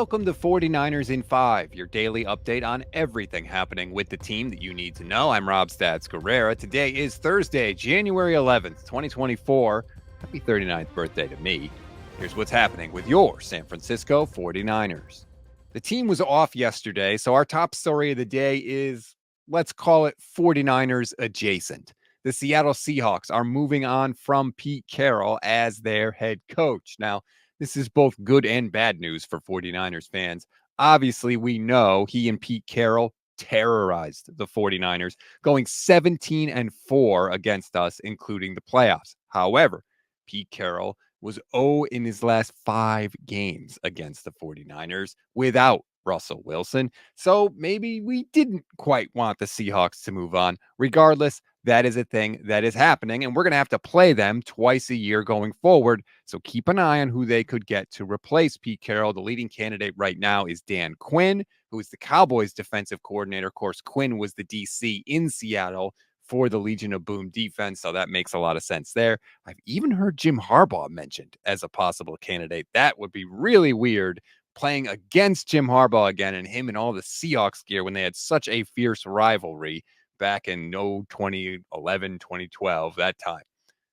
welcome to 49ers in 5, your daily update on everything happening with the team that you need to know. I'm Rob Stats Guerrera. Today is Thursday, January 11th, 2024. Happy 39th birthday to me. Here's what's happening with your San Francisco 49ers. The team was off yesterday, so our top story of the day is, let's call it 49ers adjacent. The Seattle Seahawks are moving on from Pete Carroll as their head coach. Now, this is both good and bad news for 49ers fans. Obviously, we know he and Pete Carroll terrorized the 49ers, going 17-4 against us, including the playoffs. However, Pete Carroll was 0 in his last 5 games against the 49ers without Russell Wilson. So maybe we didn't quite want the Seahawks to move on. Regardless, that is a thing that is happening, and we're going to have to play them twice a year going forward. So keep an eye on who they could get to replace Pete Carroll. The leading candidate right now is Dan Quinn, who is the Cowboys defensive coordinator. Of course, Quinn was the DC in Seattle for the Legion of Boom defense, so that makes a lot of sense there. I've even heard Jim Harbaugh mentioned as a possible candidate. That would be really weird, playing against Jim Harbaugh again and him in all the Seahawks gear when they had such a fierce rivalry back in 2011, 2012, that time.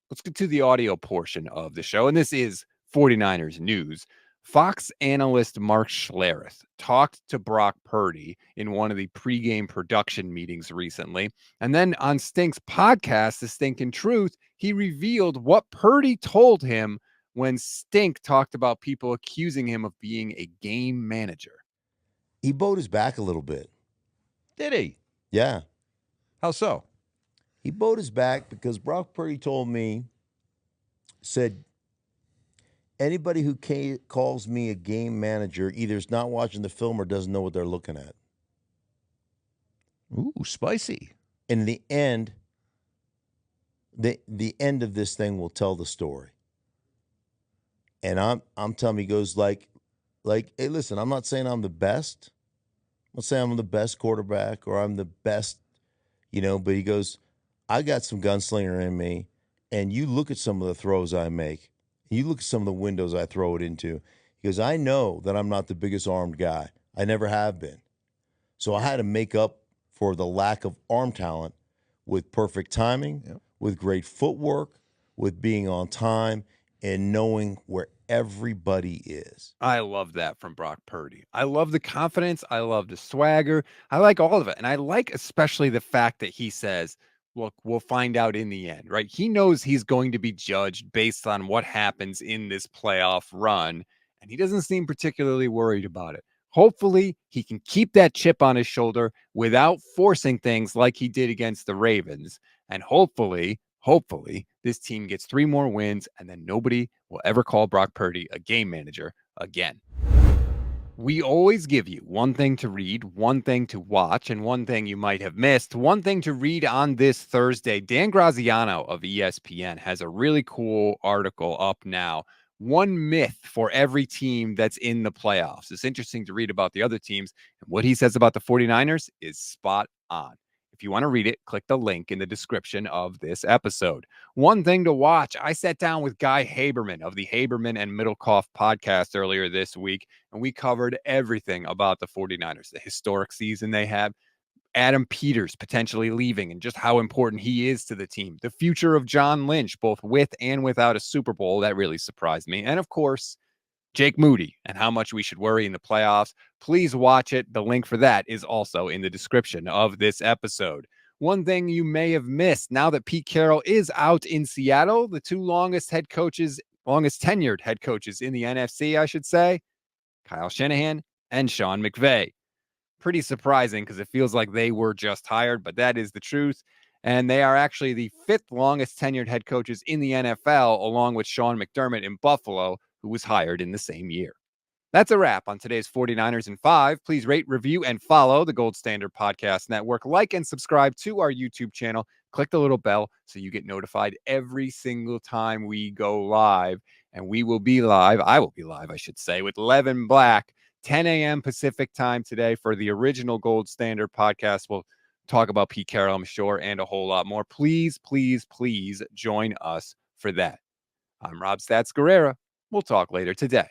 Let's get to the audio portion of the show. And this is 49ers news. Fox analyst Mark Schlereth talked to Brock Purdy in one of the pregame production meetings recently. And then on Stink's podcast, The Stinkin' Truth, he revealed what Purdy told him when Stink talked about people accusing him of being a game manager. He bowed his back a little bit. Did he? Yeah. How so? He bowed his back because Brock Purdy told me, said, anybody who calls me a game manager either is not watching the film or doesn't know what they're looking at. Ooh, spicy. In the end, the end of this thing will tell the story. And I'm telling him, he goes like, hey, listen, I'm not saying I'm the best. I'm not saying I'm the best quarterback or I'm the best, but he goes, I got some gunslinger in me, and you look at some of the throws I make. You look at some of the windows I throw it into. He goes, I know that I'm not the biggest armed guy. I never have been. So I had to make up for the lack of arm talent with perfect timing, with great footwork, with being on time, and knowing where everybody is. I love that from Brock Purdy. I love the confidence. I love the swagger. I like all of it. And I like especially the fact that he says, look, we'll find out in the end, right? He knows he's going to be judged based on what happens in this playoff run, and he doesn't seem particularly worried about it. Hopefully, he can keep that chip on his shoulder without forcing things like he did against the Ravens. And hopefully, this team gets 3 more wins, and then nobody will ever call Brock Purdy a game manager again. We always give you one thing to read, one thing to watch, and one thing you might have missed. One thing to read on this Thursday. Dan Graziano of ESPN has a really cool article up now. One myth for every team that's in the playoffs. It's interesting to read about the other teams. And what he says about the 49ers is spot on. If you want to read it, click the link in the description of this episode. One thing to watch. I sat down with Guy Haberman of the Haberman and Middlecoff podcast earlier this week, and we covered everything about the 49ers, the historic season they have, Adam Peters potentially leaving and just how important he is to the team, the future of John Lynch, both with and without a Super Bowl. That really surprised me. And of course, Jake Moody and how much we should worry in the playoffs. Please watch it. The link for that is also in the description of this episode. One thing you may have missed, now that Pete Carroll is out in Seattle, the 2 longest tenured head coaches in the NFC, I should say, Kyle Shanahan and Sean McVay. Pretty surprising because it feels like they were just hired, but that is the truth. And they are actually the 5th longest tenured head coaches in the NFL, along with Sean McDermott in Buffalo, who was hired in the same year. That's a wrap on today's 49ers in 5. Please rate, review, and follow the Gold Standard Podcast Network. Like and subscribe to our YouTube channel. Click the little bell so you get notified every single time we go live. And we will be live. I will be live, I should say, with Levin Black, 10 a.m. Pacific time today for the original Gold Standard Podcast. We'll talk about Pete Carroll, I'm sure, and a whole lot more. Please, please, please join us for that. I'm Rob Stats Guerrera. We'll talk later today.